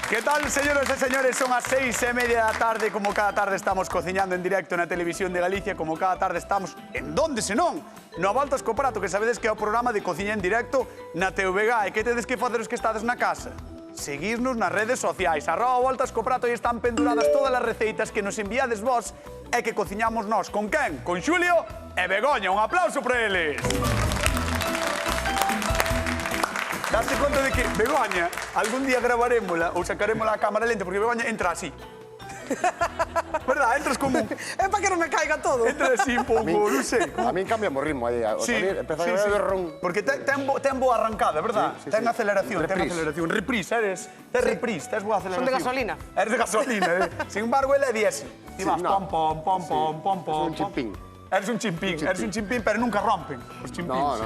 ¿Qué tal, señoras e señores? Son as 6:30 da tarde. Como cada tarde estamos cociñando en directo na Televisión de Galicia. Como cada tarde estamos, en donde senón? No Voltas co Prato, que sabedes que é o programa de cociña en directo na TVG. E que tedes que facer os que estades na casa? Seguirnos nas redes sociais. @Voltas co Prato, e están penduradas todas as receitas que nos enviades vos e que cociñamos nós. Con quen? Con Xulio e Begoña. Un aplauso para eles. Daste conta de que Begoña algún día gravarémola ou sacarémola a cámara lenta porque Begoña entra así. ¿Verdad? Entras como... É para que non me caiga todo. Entra así un pouco, non sei. A mí cambiamos ritmo aí. Sí, Empeza sí, a sí. ver ron. Porque ten boa arrancada, verdad? Sí, sí, ten sí. aceleración, ten Reprise. aceleración. Reprise, eres... Tes reprise, tes boa aceleración. Son de gasolina. Eres de gasolina, Sin embargo, ele é diésel. Ti vas no. pom, pom, pom, pom, pom, un chimpín. Eres un chimpín, pero nunca rompen os chimpíns. No.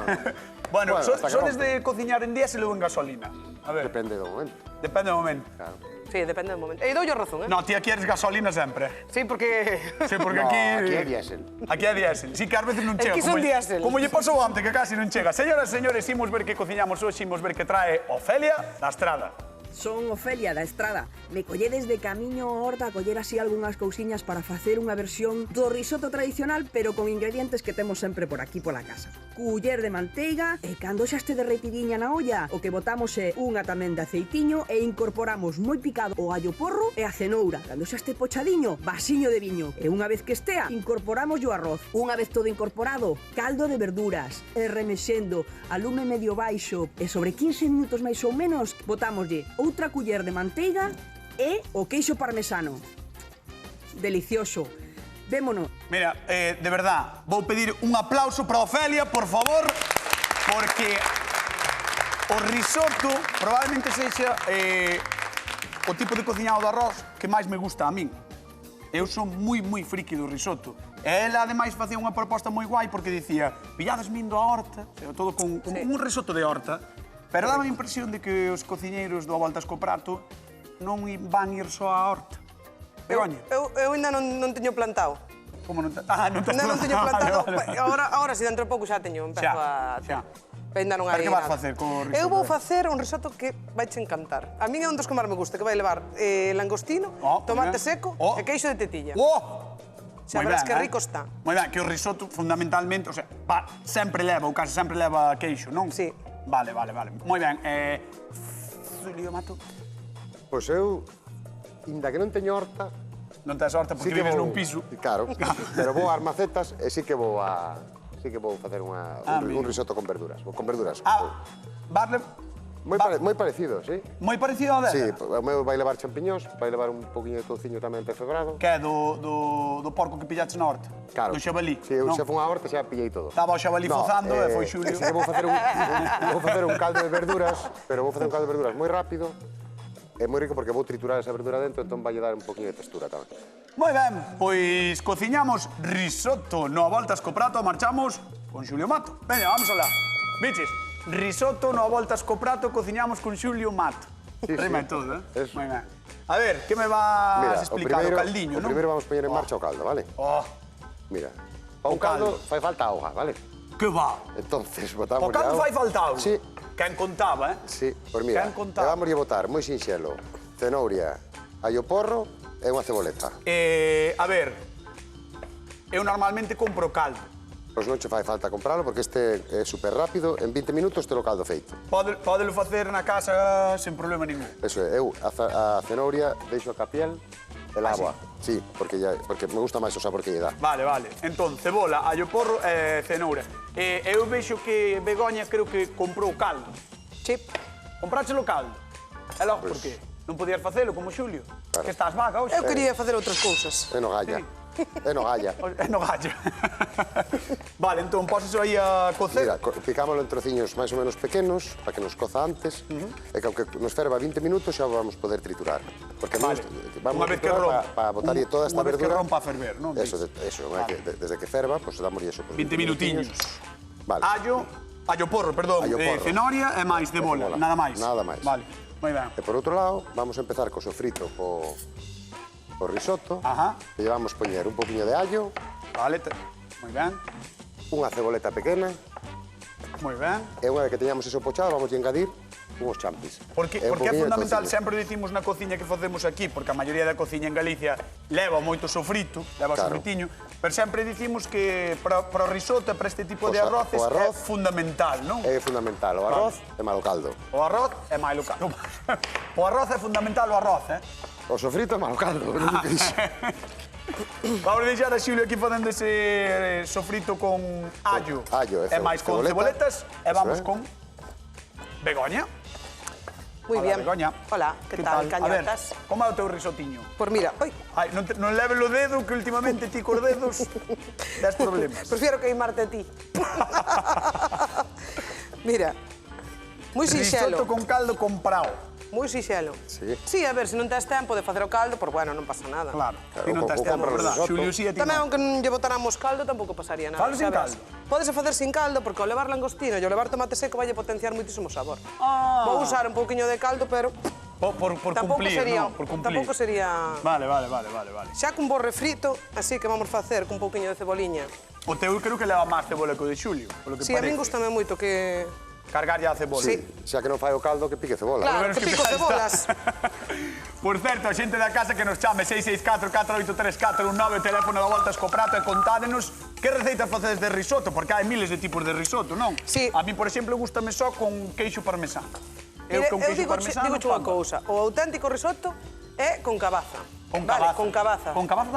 Bueno, hasta que sodes rompen. de cociñar en diésel ou en gasolina? A ver, Depende do momento. depende do momento. Claro. Sí, depende do momento. E dou yo razón, No, ti aquí eres gasolina sempre. Sí, porque... Sí, porque No, aquí... aquí é diésel. Aquí é diésel. Sí, que ás veces non chega. Aquí son diésel. Como lle pasou onte, que casi non chega. Señoras e señores, imos ver que cociñamos hoxe, imos ver que trae Ofelia da Estrada. Son Ofelia da Estrada. Me colledes de camiño ao horta a coller así algunhas cousiñas para facer unha versión do risoto tradicional, pero con ingredientes que temos sempre por aquí pola casa. Culler de manteiga, e cando xa este derretidiña na olla, o que botamos é unha tamén de aceitiño e incorporamos moi picado o allo porro e a cenoura. Cando xa este pochadiño, vasiño de viño. E unha vez que estea, incorporamos o arroz. Unha vez todo incorporado, caldo de verduras. E remexendo a lume medio baixo e sobre 15 minutos máis ou menos, botámoslle outra culler de manteiga e o queixo parmesano. Delicioso. Vémonos. Mira, de verdad, vou pedir un aplauso para Ofelia, por favor, porque o risotto probablemente sexa o tipo de cociñado de arroz que máis me gusta a min. Eu son moi friki do risotto. E ela, ademais, facía unha proposta moi guai porque dicía pillades mindo a horta, todo con un risotto de horta, pero daba a impresión de que os cociñeiros do Voltas co Prato non van ir só á horta. Begoña. Eu ainda non teño plantado. Como non non te Ainda non teño plantado. Ahora si dentro de pouco xa teño, empezo a... Xa. Ainda non hai Pero que vas nada. facer co risotto? Eu vou facer un risotto que vaiche encantar. A min é un dos que máis me gusta, que vai levar langostino, tomate seco e queixo de tetilla. Xa verás que rico está. Moi ben, que o risotto fundamentalmente, o sea, sempre leva, ou case sempre leva queixo, non? Sí. Vale. Moi ben, Xulio Mato, Pois eu, inda que non teño horta, non tes sorte porque vives nun piso. Claro, pero vou ás macetas e sí que vou facer un risotto con verduras. Con verduras. Vale, Moi parecido, sí. moi parecido a dela. Sí, o meu vai levar champiñóns, vai levar un poquinho de touciño tamén perfebrado. Que é do porco que pillaches na horta? Claro. Do xabalí? Sí, eu non? xa fun á horta, xa pillei todo. Estaba o xabalí fozando e foi Xulio. Sí que vou facer un caldo de verduras, pero vou facer un caldo de verduras moi rápido e moi rico porque vou triturar esa verdura dentro, entón vai dar un poquinho de textura tamén. Moi ben, pois cociñamos risotto no Voltas co Prato, marchamos con Xulio Mato. Veña, vamos alá. Biches, risotto no Voltas co Prato, cociñamos con Xulio Mato. Sí, Rima sí. e todo, Eso. Moi ben. A ver, que me vas a explicar? O caldiño, non? Primeiro vamos poñer en marcha o caldo, vale? Mira, para un caldo fai falta auga, vale? Que va? Entonces, botamos O caldo fai falta algo? Sí. Quen contaba, Sí, pois mira, Quen contaba? vamos a botar moi sinxelo, cenoura, allo porro e unha ceboleta. A ver, eu normalmente compro caldo. Pois non che fai falta compralo porque este é super rápido, en 20 minutos te lo caldo feito. Pódelo facer na casa sen problema ningún. Eso é, eu a cenoura deixo a capiel e lavo. Sí, porque me gusta máis o sabor que lle dá. Vale. Entón, cebola, allo porro e cenoura. Eu vexo que Begoña creo que comprou caldo. Sí. Compráchelo caldo. E logo, por qué? Non podías facelo como Xulio? Claro. Que estás vaga hoxe? Eu quería facer outras cousas. É no galla. É no galla. É no gallo. Vale, entón, pos iso aí a cocer. Mira, picámoslo en trociños máis ou menos pequenos para que nos coza antes e que aunque nos ferva 20 minutos xa vamos poder triturar. Porque Vale. Vamos Unha a vez que triturar rompa. para botarlle toda esta Unha vez que verdura. rompa a ferver, non? Eso, desde que ferva, pues damos eso. 20 minutiños. Vale. Allo porro, perdón. Allo porro. Cenoria e máis cebola, Cebola. nada máis. Nada máis. Vale, moi ben. E por outro lado, vamos a empezar co sofrito, co risotto. Ajá. E vamos poñer un poquinho de allo, Vale, moi ben. unha ceboleta pequena, Moi ben. e unha vez que teñamos eso pochado, vamos a engadir unhos champis. Porque é fundamental, sempre dicimos na cociña que facemos aquí, porque a maioría da cociña en Galicia leva moito sofrito, leva sofritiño, pero sempre dicimos que para o risotto e para este tipo de arroces é fundamental, non? É fundamental, o arroz e malo caldo. O arroz é malo caldo. O arroz é fundamental, o arroz, O sofrito é malo caldo, non me queixo. Vamos deixar a Xulio aquí facendo ese sofrito con allo e máis con ceboletas e vamos con Begoña. Muy bien. Begoña. Hola, que tal, cañotas? A ver, como é o teu risotiño? Pois mira, Ai, non leves o dedo, que últimamente ti cos dedos das problemas. Prefiero queimarte a ti. Mira, moi sinxelo. Risotto con caldo comprado. Moi sinxelo. Sí. Sí, a ver, se non tes tempo de facer o caldo, pois bueno, non pasa nada. Claro, ti non tes tempo, verdad? Xulio, si a ti Tamén, non. aunque non lle botáramos caldo, tampouco pasaría nada. Falo sin caldo? Podes facer sin caldo, porque ao levar langostino e ao levar tomate seco vai potenciar moitísimo sabor. Ah. Vou usar un pouquiño de caldo, pero Por cumplir, non? Por cumplir. tampouco sería... Vale. Xa cun bo refrito, así que vamos facer cun pouquiño de ceboliña. O teu creo que leva máis cebola que o de Xulio, polo que Sí, a min parece. gustame moito que... Cargarlle a cebola. Sí. Xa que non fai o caldo, que pique cebola. Claro, Pero que pico está. cebolas. Por certo, a xente da casa que nos chame 664-483-419, o teléfono da Voltas co Prato, e contádenos que receitas facedes de risotto, porque hai miles de tipos de risotto, non? Sí. A mí, por exemplo, gustame só con queixo parmesano. Mire, con eu queixo parmesano, digo unha cousa, o auténtico risotto é con cabaza. Con Vale, cabaza. con cabaza. Con cabaza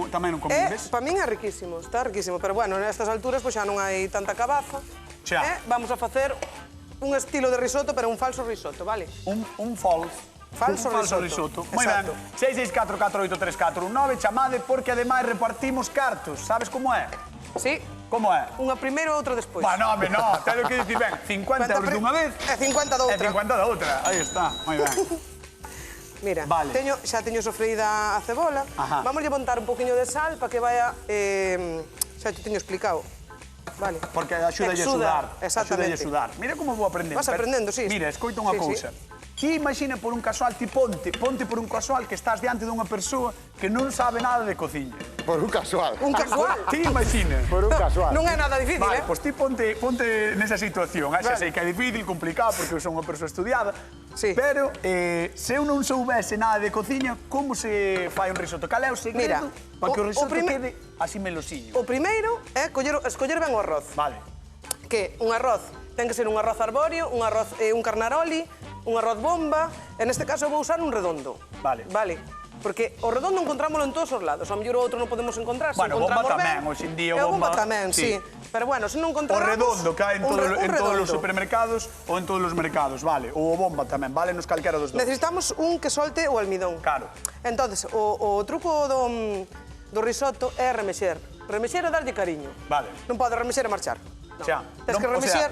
tamén o comides? Para min é riquísimo, está riquísimo, pero bueno, nestas alturas pois xa non hai tanta cabaza. Xa. Vamos a facer un estilo de risotto, pero un falso risotto, vale? Un falso risotto. Moi ben. Exacto. 664-483-419, chamade porque ademais repartimos cartos. Sabes como é? Sí. Como é? Unha primeiro, outra despois. Bueno, home, no, ten que dicir ben, 50 euros dunha vez E 50 da e outra. 50 da outra. Aí está, moi ben. Mira, Vale. xa teño sofreída a cebola. Ajá. Vamos a montar un poquinho de sal para que vaya... xa te teño explicado. Vale. Porque axuda a Exuda, sudar. exactamente. Axuda a sudar. Mira como vou aprendendo. Vas aprendendo, sí. Mira, escoita unha Sí, cousa. Ti imagina por un casual, ti ponte por un casual que estás diante dunha persoa que non sabe nada de cociña. Por un casual. Un casual. Ti imagina. Por un casual. Non é nada difícil, Vale, pois ti ponte nesa situación. Xa sei que é difícil, complicado, porque eu son unha persoa estudiada. Sí. Pero, se eu non soubese nada de cociña, como se fai un risotto? Cal é o segredo Mira, para que o o risotto prime- quede así melosiño? O primeiro é escoller ben o arroz. Vale. Que un arroz ten que ser un arroz arbóreo, un carnaroli, un arroz bomba, e neste caso vou usar un redondo. Vale. Vale. Porque o redondo encontrámoslo en todos os lados. Ao mellor o outro non podemos encontrar. Bueno, se bomba encontramos tamén, ben, hoxe en día e o bomba, bomba tamén, sí. sí. Pero bueno, se non O encontramos... redondo que hai en todos os redondo. supermercados ou en todos os mercados, vale. Ou o bomba tamén, vale nos calquera dos dos. Necesitamos un que solte o almidón. Claro. Entonces, o truco do risotto é remexer. Remexer é darlle cariño. Vale. Non pode remexer e marchar. No. Xa, Tes que non, o sea, remexer...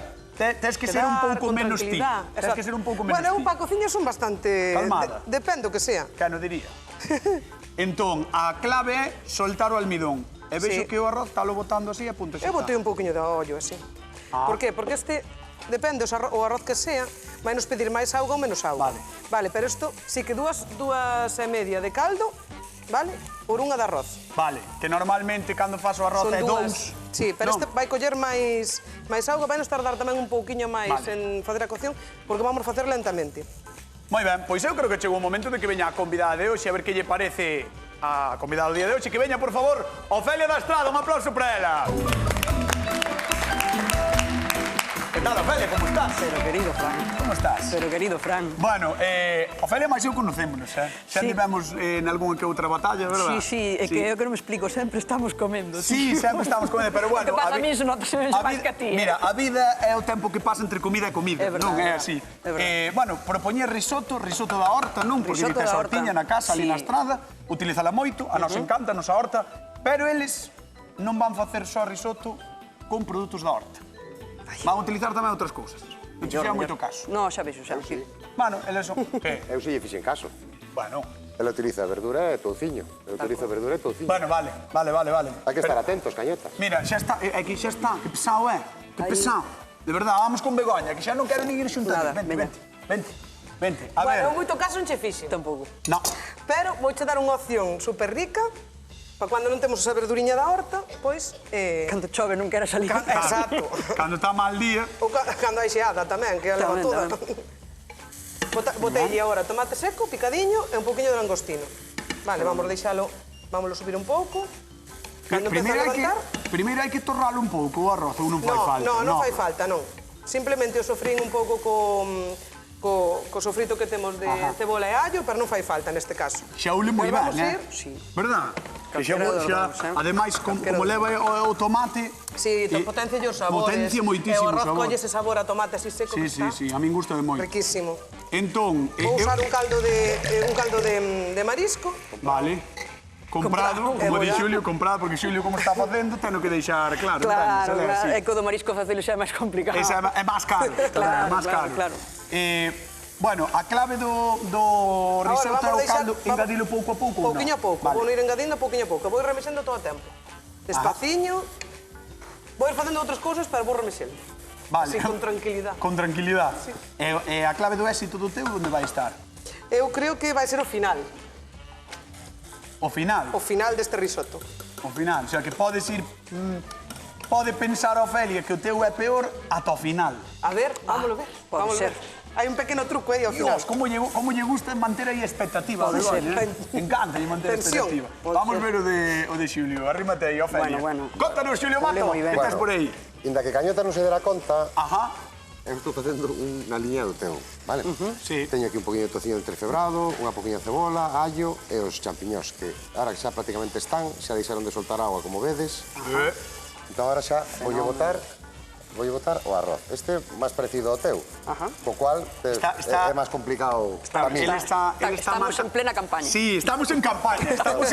tes que ser un quedar pouco con menos ti. tranquilidad. Tes Exacto. que ser un pouco menos Bueno, eu ti. para a cociña son bastante... Calmada. Depende o que sea. Que non diría. Entón, a clave é soltar o almidón. E vexo Sí. que o arroz talo botando así a punto xa Eu botei está. un pouquiño de ollo, así. Ah. Por qué? Porque este, depende o arroz que sea, vai nos pedir máis auga ou menos auga. Vale. Vale, pero isto, sí que dúas e media de caldo, vale? Por unha de arroz. Vale, que normalmente cando fas o arroz Son é dúas. dous. Sí, pero Non. este vai coller máis auga, vai nos tardar tamén un pouquiño máis Vale. en facer a cocción, porque vamos a facer lentamente. Moi ben, pois eu creo que chegou o momento de que veña a convidada de hoxe, a ver que lle parece a convidada do día de hoxe. Que veña, por favor, Ofelia da Estrada, un aplauso para ela. Que tal, Ofelia, como estás? Pero querido Fran, Como estás? pero querido Fran. Bueno, Ofelia máis eu conocémonos, Xa Sí. tivemos en algunha que outra batalla, verdad? Sí, é que eu que non me explico, sempre estamos comendo. Sí, sempre estamos comendo, pero bueno... O que pasa a vi- mí iso notase máis que a ti. Mira, a vida é o tempo que pasa entre comida e comida, É verdade, non é é así. verdade. Bueno, propoñer risotto da horta, non? Porque Risotto tes da a hortiña horta. na casa, ali Sí. na estrada, utilízala moito, a nos encanta, a nosa horta, pero eles non van facer só risotto con produtos da horta. Van utilizar tamén outras cousas. Non te fía moito caso. No, xa vexo, xa. Sí. Bueno, eles son... Que? Eu si lle fixen caso. Bueno, Ele utiliza verdura e touciño. Eu utilizo verdura e touciño. vale. Hai que estar atentos, cañetas. Mira, xa está, aquí xa está, que pesado é, que pesado. De verdad, vamos con Begoña, que xa non quero nin ir xuntando. Nada, veña. Vente. A ver. Bueno, eu moito caso non che fixe. Tampouco. No. Pero vouche dar unha opción super rica, para cando non temos esa verduriña da horta, pois... Cando chove non quera salir. Exacto. Cando está mal día. Ou cando hai xeada tamén, que a leva Tamén, toda. tamén. Botei agora tomate seco, picadiño e un poquinho de langostino. Vale, vamos deixalo, vámoslo subir un pouco. Cando empece a levantar... Primeiro hai que torralo un pouco o arroz, ou non fai falta? Non fai falta, non. Simplemente o sofrín un pouco co sofrito que temos de cebola e allo, pero non fai falta neste caso. Xa ule moi ben, eh? Verdad? Ademais, como leva o tomate... Sí, potencia os sabores. Potencia moitísimo o arroz colle ese sabor a tomate así seco que está. Sí, a min gusta de moito. Riquísimo. Entón... Vou usar un caldo de marisco. Vale. Comprado, como di Xulio, comprado, porque Xulio como está facendo, teno que deixar claro. Claro, é que o do marisco facelo xa é máis complicado. É máis caro. Claro. Bueno, a clave do risotto é o caldo, engadilo pouco a pouco, ou non? Pouquinho a pouco, vou ir engadindo pouquinho a pouco. Vou ir remexendo todo o tempo. Despaciño. Vou ir facendo outras cousas, pero vou remexendo. Vale. Así, con tranquilidade. Con tranquilidade. E a clave do éxito do teu, onde vai estar? Eu creo que vai ser o final. O final? O final deste risotto. O final, o sea, que podes ir... Pode pensar a Ofelia que o teu é peor ata o final. A ver, vámoslo ver. Pode ser. Hai un pequeno truco aí ao final. Dios, como lle gusta manter aí a expectativa. Pode ser. Encanta manter a expectativa. Vamos ver o de Xulio. Arrímate aí, Ofelia. Bueno. Contanos, Xulio Mato, que estás por aí? Inda que Cañota non se dera conta, Ajá. eu estou facendo unha liña do teu, vale? Sí. Teño aquí un poquinho de tociño entrecebrado, unha poquinha de cebola, allo e os champiñóns, que ahora xa prácticamente están, xa deixaron de soltar agua, como vedes. Entón, ahora xa voulle botar o arroz. Este é máis parecido ao teu, co cual é máis complicado para mí. Estamos en plena campaña. Sí, estamos en campaña, estamos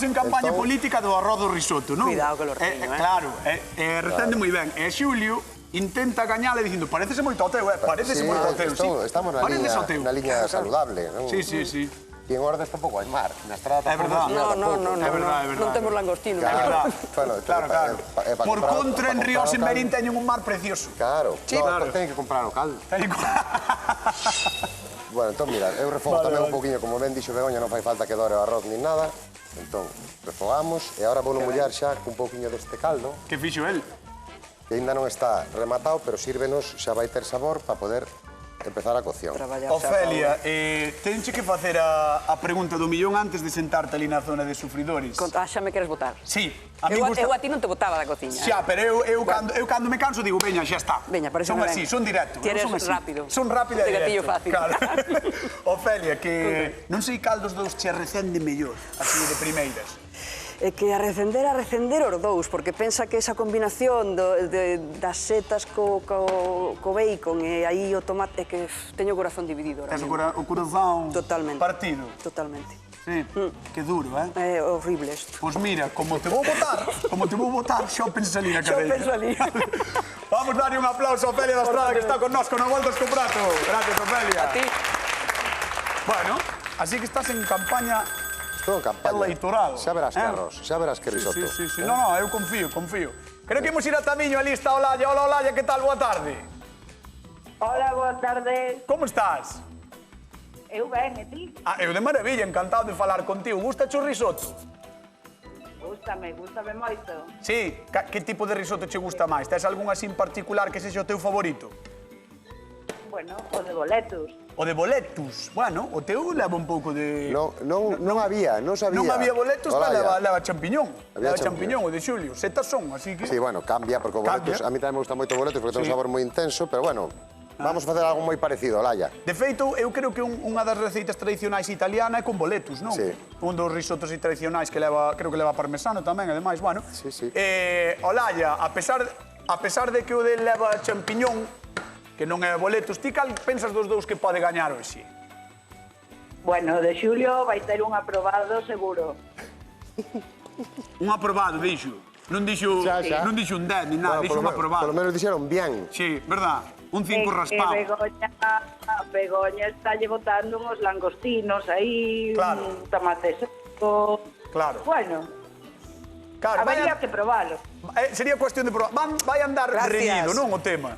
en campaña política do arroz do risotto, non? Cuidado que lo ordeño, Claro, retende moi ben. E Xulio intenta gañala dicindo, parecese moito ao teu, parecese moito ao teu, sí. Estamos na liña saludable, non? Sí. E en Ordes tampouco hai mar, na estrada tampouco. No, é verdade. Non temos langostino. É verdade. Claro. Por contra, en Ríos en Berín teñen un mar precioso. Claro. Teñen que comprar o caldo. Bueno, entón, mira, eu refogo tamén un poquinho, como ben dixo Begoña, non fai falta que dore o arroz nin nada. Entón, refogamos, e agora vou mollar xa cun pouquiño deste caldo. Que fixo el? Que ainda non está rematado, pero sírvenos, xa vai ter sabor para poder empezar a cocción. Ofelia, tenche que facer a pregunta do millón antes de sentarte ali na zona de sufridores. Xa me queres botar? Sí. Eu a ti non te botaba da cociña. Xa, pero eu cando me canso digo, veña, xa está. Veña, parece son así, son directo. Ti eres rápido. Son rápido e directo. gatillo fácil. Ofelia, que non sei cal dos dous che recende mellor, así de primeiras. É que a recender os dous, porque pensa que esa combinación das setas co bacon e aí o tomate, é que teño o corazón dividido. Tens o corazón partido. Totalmente. Sí, que duro, É horrible isto. Pois mira, como te vou botar, xa penses ali na cadeira. Xa penso ali. Vamos darlle un aplauso a Ofelia da Estrada, que está con nós, con a Voltas co Prato. Gracias, Ofelia. A ti. Bueno, así que estás en campaña... Estou en campaña. Eleitorado. Xa verás que arroz, xa verás que risotto. Sí. No, eu confío. Creo que imos ir a Tamiño, ali está Olalla. Hola, Olalla, que tal? Boa tarde. Hola, boa tarde. Como estás? Eu ben, e ti? Eu de maravilla, encantado de falar contigo. Gusta o risotto? Gústame moito. Sí, que tipo de risotto che gusta máis? Tes algún así en particular que sexa o teu favorito? Bueno, o de boletus. O de boletus. Bueno, o teu leva un pouco de... Non sabía. Non había boletus, pero leva champiñón. Había Leva champiñón, o de Xulio. Setas son, así que... Sí, bueno, cambia, porque o boletus... A mí tamén me gusta moito o boletus, porque ten un sabor moi intenso, pero bueno, vamos a facer algo moi parecido, Olalla. De feito, eu creo que unha das receitas tradicionais italiana é con boletus, non? Sí. Un dos risotos tradicionais que creo que leva parmesano tamén, ademais, bueno. Sí. Olalla, a pesar de que o de leva champiñón, que non é boletus, ti cal pensas dos dous que pode gañar hoxe? Bueno, de Xulio vai ter un aprobado seguro. Un aprobado, dixo. Non dixo un 10 ni nada, dixo un aprobado. Polo menos dixeron bien. Sí, verdad. Un 5 raspado. Begoña está lle botando uns langostinos aí, un tomate seco. Claro. Bueno, habería que probalo. Sería cuestión de probar. Vai andar reñido, non, o tema?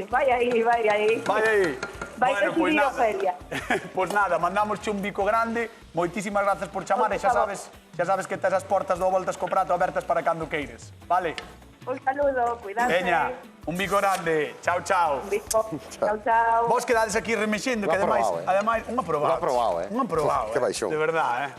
Vai aí. Vai que seguir a feria. Pois nada, mandamosche un bico grande. Moitísimas grazas por chamar e xa sabes que tes as portas do Voltas co Prato abertas para cando queires. Vale? Un saludo, cuidado. Veña, un bico grande. Chao, chao. Un bico. Chao, chao. Vos quedades aquí remexendo, que ademais, un aprobado. Un aprobado, De verdad,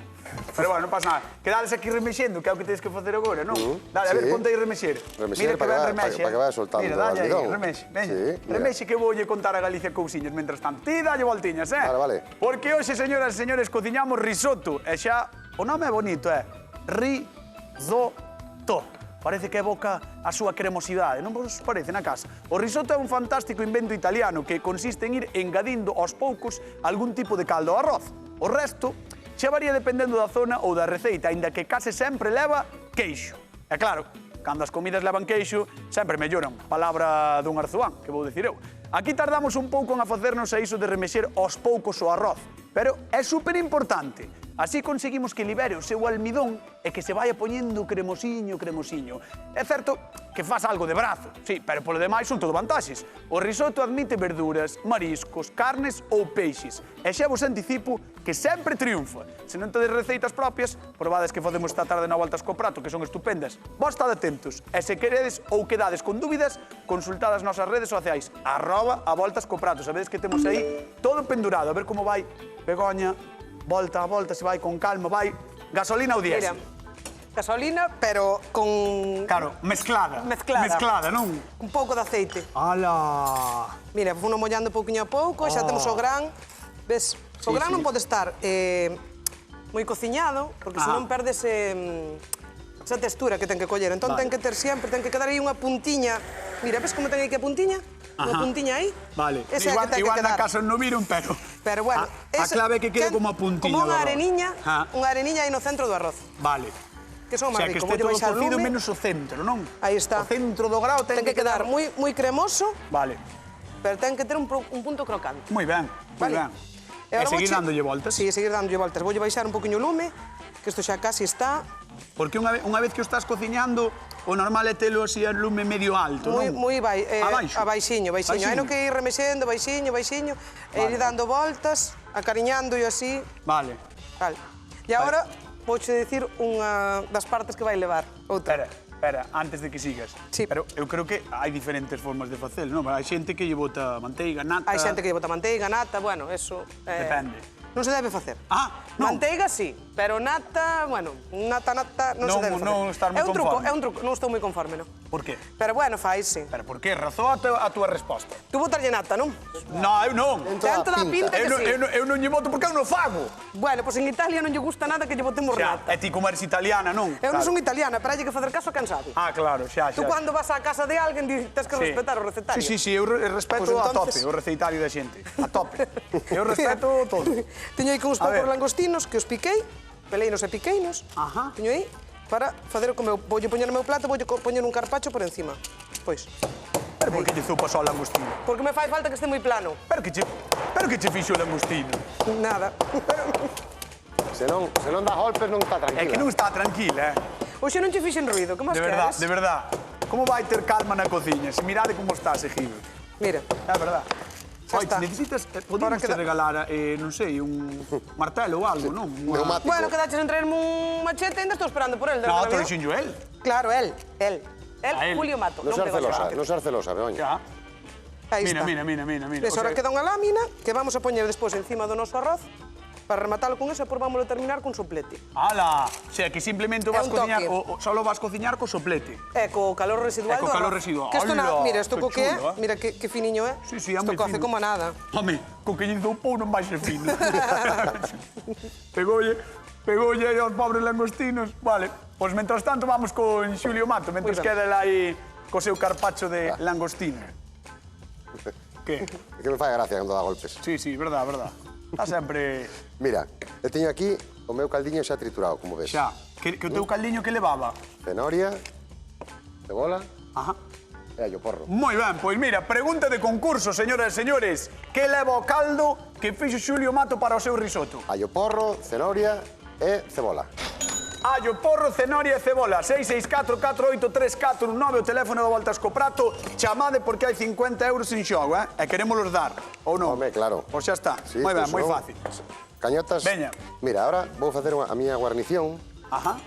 Pero bueno, non pasa nada. Quedades aquí remexendo, que é o que tedes que facer agora, non? Dale, a ver, ponte aí remexer. Remexer para que vaya soltando o almidón. Mira, dalle aí, remexe, veña. Sí, remexe que voulle contar a Galicia cousiñas mentras tanto. Ti dalle voltiñas, Vale. Porque hoxe, señoras e señores, cociñamos risotto. E xa, o nome é bonito, risotto. Parece que evoca a súa cremosidade, non vos parece na casa? O risotto é un fantástico invento italiano que consiste en ir engadindo aos poucos algún tipo de caldo ou arroz. O resto xa varía dependendo da zona ou da receita, aínda que case sempre leva queixo. E claro, cando as comidas levan queixo, sempre melloran. Palabra dun arzuán, que vou dicir eu. Aquí tardamos un pouco en afacernos a iso de remexer aos poucos o arroz, pero é super importante. Así conseguimos que libere o seu almidón e que se vaya poñendo cremosiño. É certo que faz algo de brazo, sí, pero polo demais son todo vantaxes. O risotto admite verduras, mariscos, carnes ou peixes. E xa vos anticipo que sempre triunfa. Se non tedes receitas propias, probades que facemos esta tarde na Voltas co Prato, que son estupendas. Vos estade atentos. E se queredes ou quedades con dúbidas, consultad as nosas redes sociais, @avoltascoprato. Sabedes que temos aí todo pendurado. A ver como vai Begoña. Volta a volta, se vai con calma, vai gasolina ou diésel. Mira, gasolina, pero con... Claro, mezclada. Mezclada, non? Un pouco de aceite. Ala! Mira, funo mollando pouquinho a pouco, xa temos o gran. Ves, o gran non pode estar moi cociñado, porque senón perdes esa textura que ten que coller. Entón ten que ter sempre, ten que quedar aí unha puntiña. Mira, ves como ten aí que puntiña? Unha puntiña aí. Vale. Esa é a que ten que igual quedar. na casa non viron, pero... Pero bueno, a clave é que quede como a puntiña. Como unha areniña aí no centro do arroz. Vale. Que son máis ricos. O sea, que este todo cocido menos o centro, non? Aí está. O centro do grao ten que quedar moi cremoso. Vale. Pero ten que ter un punto crocante. Moi ben, moi ben. E seguir dándolle voltas. Sí, seguir dándolle voltas. Voulle baixar un poquinho o lume, que isto xa casi está. Porque unha vez que o estás cociñando, o normal é telo así a lume medio alto, non? Moi abaixo. Abaixiño. Hai no que ir remexendo, baixinho, e ir dando voltas, acariñando así. Vale. E agora vouche dicir unha das partes que vai levar. Outra. Espera, antes de que sigas. Sí. Pero eu creo que hai diferentes formas de facelo, non? Hai xente que lle bota manteiga, nata... Hai xente que lle bota manteiga, nata, bueno, eso... Depende. Non se debe facer. Non. Manteiga sí, pero nata, bueno, nata non se debe facer. Non estar moi conforme. É un truco, non estou moi conforme, non. Por qué? Pero bueno, faise. Pero por qué? Razón a túa resposta. Tú botarlle nata, non? Non, eu non. Tanto da pinta que sí. Eu non lle boto porque eu non fago. Bueno, pois en Italia non lle gusta nada que lle botemos nata. E ti como eres italiana, non? Eu non son italiana, pero hai que facer caso a quen sabe. Claro, xa. Tú cando vas á casa de alguén tens que respetar o recetario. Sí, eu respeto a tope o receitario da xente. A tope. Eu respeto todo. Teño aí con uns poucos langostinos que os piquei, peleinos e piqueinos. Teño aí para facer como eu voulle poñer no meu plato, voulle poñer un carpacho por encima. Pois. Pero por que lle zupas ao langostino? Porque me fai falta que este moi plano. Pero que che fixo o langostino? Nada. Se non dá golpes non está tranquila. É que non está tranquila, Oxe non che fixen ruido, que máis queres? De verdad. Como vai ter calma na cociña? Se mirade como está seguido. Mira. É verdad. Oye, necesitas, podemos te regalar, non sei, un martelo ou algo, non? Neumático. Bueno, quedaches en traerme un machete, ainda estou esperando por él. No, te dixenllo él. Claro, él, Julio Mato. Non ser celosa, Begoña. Aí está. Mira. Ves, ahora queda unha lámina que vamos a poñer despois encima do noso arroz para rematalo con eso e por vámoslo terminar cun soplete. ¡Hala! O sea, que simplemente vas cociñar, solo vas cociñar co soplete. Co calor residual do arroz. Co calor residual. Que isto mira, isto co que é, mira que finiño é. Sí, é moi fino. Isto coce como nada. Home, co que lle dou pou non vai ser fino. Pegoulle aos pobres langostinos. Vale, pois mentras tanto vamos con Xulio Mato, mentras queda aí co seu carpacho de langostino. Que? É que me fai gracia cando dá golpes. Sí, verdad. Está sempre... Mira, eu teño aquí o meu caldiño xa triturado, como ves. Xa, que o teu caldiño que levaba? Cenoria, cebola Ajá. e allo porro. Moi ben, pois mira, pregunta de concurso, señoras e señores. Que leva o caldo que fixo Xulio Mato para o seu risoto? Allo porro, cenoria e cebola. Allo, porro, cenoria e cebola. 664-483-419, o teléfono de Voltas co Prato. Chamade porque hai 50 euros en xogo, E queremoslos dar, ou non? Home, claro. Pois xa está. Sí, moi ben, pues moi fácil. Cañotas. Veña. Mira, ahora vou facer a miña guarnición. Ajá.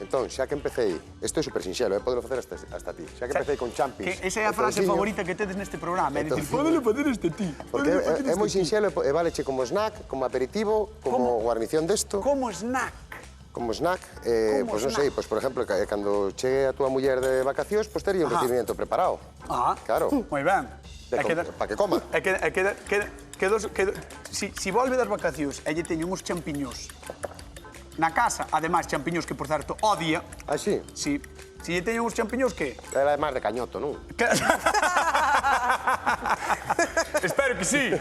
Entón, xa que empecé, isto é super sinxelo, podelo facer hasta ti. Xa que empecé con champis... Esa é a frase favorita que tedes neste programa, é dicir, podelo facer este ti. Porque é moi sinxelo e valeche como snack, como aperitivo, como guarnición desto. Como snack. Como snack, pois non sei, por exemplo, cando chegue a túa muller de vacacións, pois tería un recibimiento preparado. Claro. Moi ben. Para que coma. Si volve das vacacións e lle teño uns champiñóns na casa, ademais champiñóns que, por certo, odia. Ah, sí? Si lle teño uns champiñóns, que? Ela é máis de cañoto, non? Espero que sí.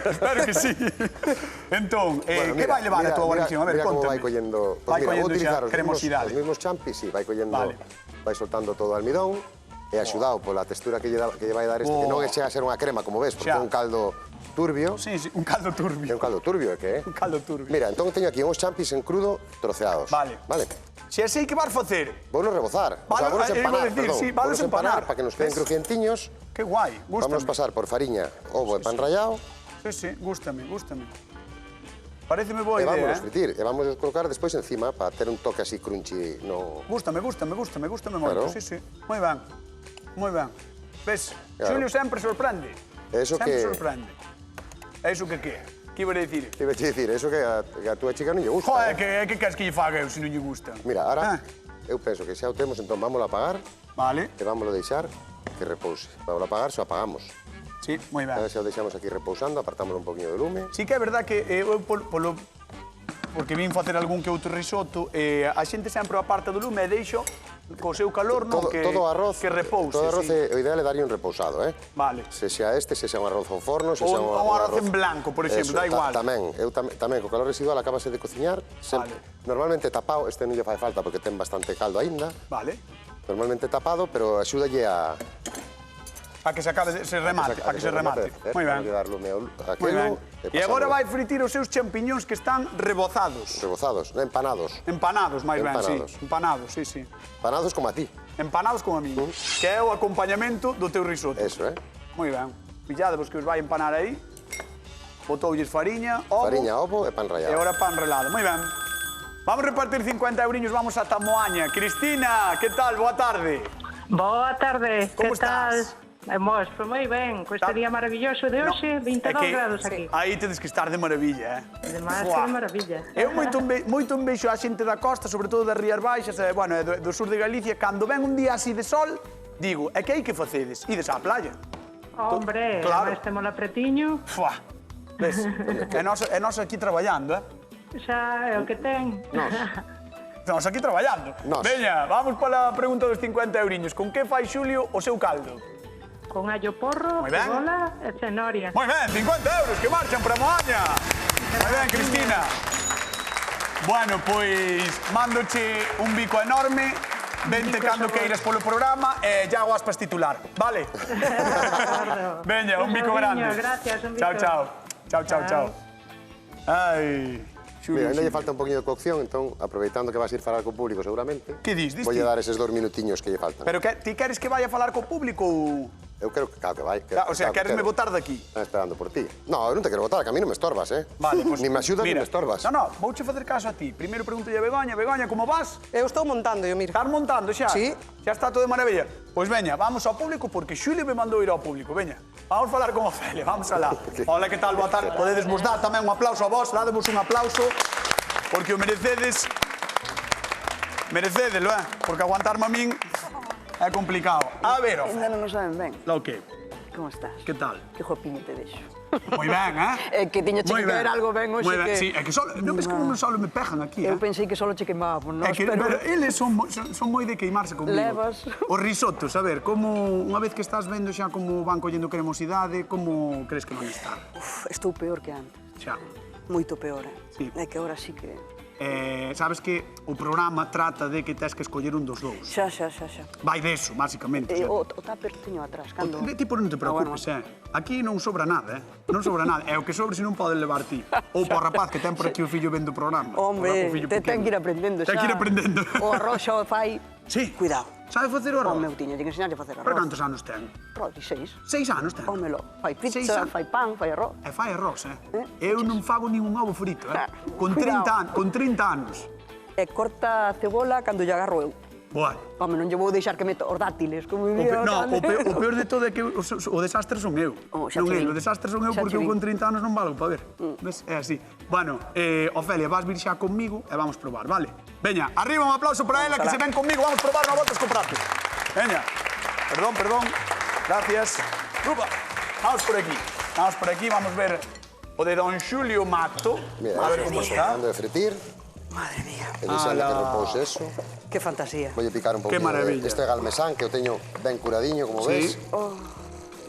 Entón, que vai levar a túa guarnición? A ver, contame. Mira como vai collendo. Vai collendo xa cremosidade. Os mesmos champis, sí, vai collendo, vai soltando todo o almidón, e axudado pola textura que lle vai dar este, que non chega a ser unha crema, como ves, porque é un caldo turbio. Sí, un caldo turbio. É un caldo turbio, é que é? Un caldo turbio. Mira, entón teño aquí uns champis en crudo troceados. Vale. Se así que vas facer? Vounos rebozar. O sea, vounos empanar, perdón. Vounos empanar. Para que nos queden crujientiños. Que guai, gústame. Vamos pasar por fariña, ovo e pan rallado. Sí, gústame. Pareceme boa idea, E vamos fritir, e vamos colocar despois encima para ter un toque así crunchy no... Gústame moito, sí. Moi ben. Ves, Xulio sempre sorprende. Sempre sorprende. É iso que é? Que iba a dicir? Que iba a dicir, eso que a túa chica non lle gusta. Joder, que queres que lle faga eu se non lle gusta? Mira, ahora, eu penso que xa o temos, entón vámoslo a apagar. Vale. E vámoslo deixar que repouse. Vámoslo a apagar, xa apagamos. Sí, moi ben. Ahora xa o deixamos aquí repousando, apartámoslo un poquinho de lume. Sí que é verdad que eu porque vin facer algún que outro risoto, a xente sempre aparta do lume e deixo co seu calor, non? Todo arroz, que repouse. Todo arroz, o ideal é darlle un repousado, eh? Vale. Se xa un arroz ao forno, se xa un arroz en blanco, por exemplo, da igual. Tamén, co calor residual acabase de cociñar. Normalmente tapado, este non lle fai falta porque ten bastante caldo aínda. Vale. Normalmente tapado, pero axúdalle a... A que se acabe, se remate, Moi ben. Moi ben. E agora vai fritir os seus champiñóns que están rebozados. Rebozados, empanados. Empanados, máis ben, sí. Empanados, sí. Empanados como a ti. Empanados como a mí. Que é o acompañamento do teu risoto. Eso, Moi ben. Pilladevos que os vai empanar aí. Botoulles fariña, ovo. Fariña, ovo e pan rallado. E agora pan relado. Moi ben. Vamos repartir 50 euriños, vamos a Tamoaña. Cristina, que tal? Boa tarde. Boa tarde, como estás? Pues moi ben, con este día maravilloso de hoxe, 22 grados aquí. Aí tedes que estar de maravilla, Además, que maravilla. Eu moito un beixo á xente da costa, sobre todo das Rías Baixas, do sur de Galicia, cando ven un día así de sol, digo, é que hai que facedes? Ides á playa. Hombre, además temos apretiño. Ves, é nós aquí traballando, Xa é o que ten. Estamos aquí traballando. Veña, vamos pola pregunta dos 50 euriños. Con que fai Xulio o seu caldo? Con allo porro, cebola e cenoria. Moi ben, 50 euros que marchan para Moaña. Moi ben, Cristina. Bueno, pois mándoche un bico enorme. Vente cando queiras polo programa e ya o aspas titular, vale? Veña, un bico grande. Gracias, un bico. Chao. Ai... Mira, ainda lle falta un poquinho de cocción, entón, aproveitando que vas a ir falar co público seguramente... Que dis? Voy a dar eses 2 minutiños que lle faltan. Pero ti queres que vaya a falar co público ou...? Eu quero que, claro, que vai. O sea, queresme botar daqui? Están esperando por ti. No, eu non te quero botar, que a mí non me estorbas, Vale, pues... Ni me axudas, ni me estorbas. No, vouche facer caso a ti. Primeiro pregúntalle a Begoña. Begoña, como vas? Eu estou montando, mira. Estás montando xa? Sí. Xa está todo de maravilla. Pois veña, vamos ao público, porque Xulio me mandou ir ao público. Veña, vamos falar con Ofelia, vamos alá. Hola, que tal? Boa tarde. Podedes vos dar tamén un aplauso a vos, dadevos un aplauso, porque o merecedes. Merecédelo, porque aguantarme a min é complicado. A ver, Ofelia. Ainda non o saben ben. Lo que? Como estás? Que tal? Que guapiño te deixo. Moi ben, É que tiña che que ver algo ben hoxe que... Sí, é que só... Non ves como non só me pejan aquí, Eu pensei que só che quemábamos, non? Pero eles son moi de queimarse comigo. Levas... Os risotos, a ver, como unha vez que estás vendo xa como van collendo cremosidade, como crees que van estar? Estou peor que antes. Xa. Moito peor, Sí. É que agora sí que... Sabes que o programa trata de que tes que escoller un dos dous. Xa. Vai deso, basicamente. O tupper teño atrás, cando... Tipo, non te preocupes, Aquí non sobra nada, Non sobra nada. É o que sobre se non podes levar ti. Ou para o rapaz que ten por aquí o fillo vendo o programa. Hombre, ten que ir aprendendo xa. Ten que ir aprendendo. O arroz xa o fai... Sí. Cuidado. Sabe facer o arroz? Home, eu tiña que ensinarlle a facer arroz. Pero cantos anos ten? 6. 6 anos ten? Homelo, fai pizza, fai pan, fai arroz. E fai arroz, Eu non fago ningún ovo frito, Con 30 anos. e corta a cebola cando lle agarro eu. Bueno. Home, non lle vou deixar que meto os dátiles, como diría No, o peor de todo é que o desastre son eu. Xa Non che el, vin. o desastre son eu Xa porque che eu vin. con 30 anos non valgo para ver. Ves? É así. Bueno, Ofelia, vas vir xa conmigo e vamos probar, vale? Veña, arriba un aplauso para ela, que se ven conmigo, vamos probar unha volta escoprato. Veña. Perdón. Gracias. Rupa, vamos por aquí, vamos ver o de Don Xulio Mato. Mira, A ver como está. Acabando de fretir, Madre mía, e deixando que repouse eso. que fantasía. Voy a picar un Qué poquinho maravilla. este galmesán, que o teño ben curadiño, como ves.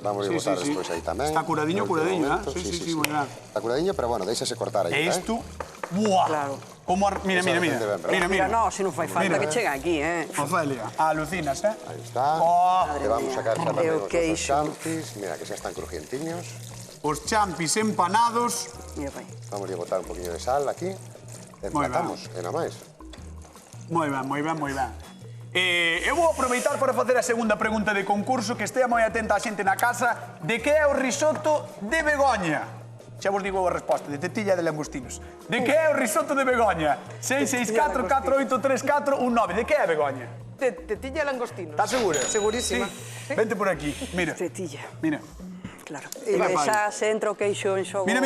Vamos a Sí, botar sí, sí. despois aí tamén. Está curadiño, no último curadiño, momento. sí, moi ben. Está curadiño, pero bueno, déixase cortar aí, E isto, buah. Claro. Como mira. Mira, no, se non fai falta que chega aquí, Ofelia, alucinas, eh? Aí está. Oh. Le vamos a sacar xa tamén E os o nosos queixo. champis. Mira, que xa están crujientiños. Os champis empanados. Mira, pai. Vamos a botar un poquinho de sal aquí. Emplatamos, e nada máis. Moi ben. Eu vou aproveitar para facer a segunda pregunta de concurso, que estea moi atenta a xente na casa. De que é o risotto de Begoña? Xa vos digo a resposta, de tetilla de langostinos. De que é o risotto de Begoña? 664 4834 19. De que é Begoña? Tetilla e langostino. Estás segura? Segurísima. Sí. Vente por aquí, mira. Tetilla. Mira. Claro. E vai, Xa se entra o queixo en xogo. Mira,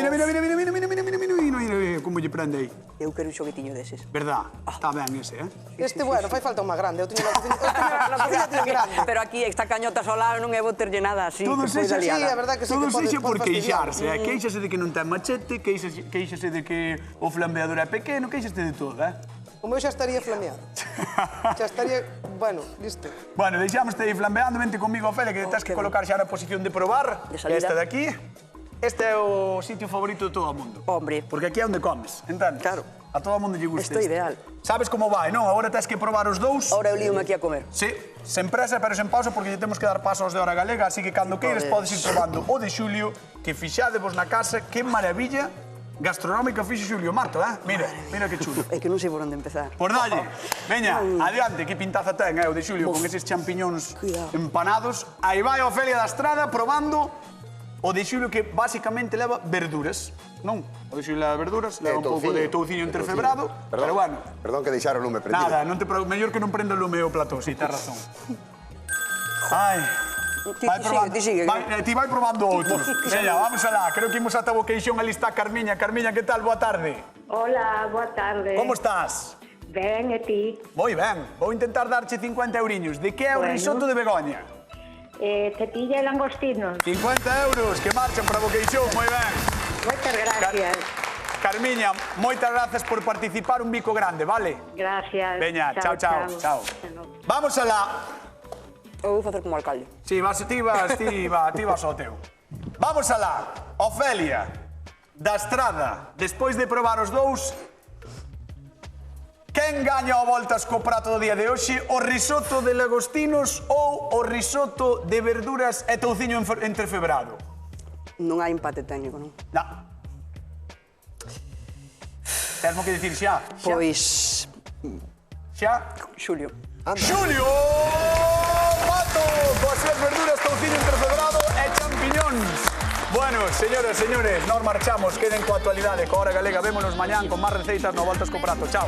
como lle prende aí. Eu quero un xoguetiño deses. Verdad? Está ben ese, eh? Este, bueno, fai falta unha grande. Eu teño na cociña teño grande. Pero aquí esta cañota solar non é boterlle nada así. Todos que poida eses, liada. Sí, a verdad que sí que todos pode por fastidiar. queixarse, queixase de que non ten machete, queixase de que o flambeador é pequeno, queixase de todo, eh? O meu xa estaría flameado. Xa estaría, bueno, listo. Bueno, deixámoste aí flambeando, vente comigo, Ofelia, que tens que colocar xa na posición de probar. De salida. Esta de aquí. Este é o sitio favorito de todo o mundo. Hombre. Porque aquí é onde comes, entendes? Claro. A todo o mundo lle gusta Isto é ideal. Sabes como vai, non? Agora tens que probar os dous. Ahora eu líome aquí a comer. Sí, sen presa, pero sen pausa, porque lle temos que dar paso aos de Hora Galega, así que cando queires podes ir probando o de Xulio, que fixadevos na casa, que maravilla gastronómica fixo Xulio Mato, eh? Mira que chulo. É que non sei por onde empezar. Por dalle, veña, adiante, que pintaza ten, o de Xulio, con eses champiñóns Cuidado. empanados. Aí vai a Ofelia da Estrada probando o de Xulio, que basicamente leva verduras, non? O de Xulio leva verduras, leva un pouco de touciño entrefebrado, pero bueno. Perdón que deixaron o lume prendido. Nada, non te mellor que non prenda o lume o plató, si, tens razón. Ai. Ti sigue. Ti vai probando outros. Veña, vamos alá. Creo que imos ata o queixón. Ali está Carmiña. Carmiña, que tal? Boa tarde. Hola, boa tarde. Como estás? Ben, e ti? Moi ben. Vou intentar darche 50 euriños. De que é o Bueno. risotto de Begoña? Tetilla e langostinos. 50 euros, que marchan para o queixón. Moi ben. Moitas gracias. Carmiña, moitas grazas por participar. Un bico grande, vale? Gracias. Veña, chao. Vamos alá. Eu vou facer como alcalde. Sí, ti vas ao teu. Vamos alá. Ofelia, da Estrada, despois de probar os dous, quen gaña o voltas co prato do día de hoxe? O risotto de lagostinos ou o risotto de verduras e touciño entrefebrado? Non hai empate técnico, non? Na. Tesmo que dicir xa. Pois... Xa. Xulio. Xulio Mato, coas súas verduras, touciño entrefebrado e champiñóns. Bueno, señoras e señores, nos marchamos. Queden coa actualidade, coa Hora Galega. Vémonos mañán con máis receitas no Voltas co Prato. Chao.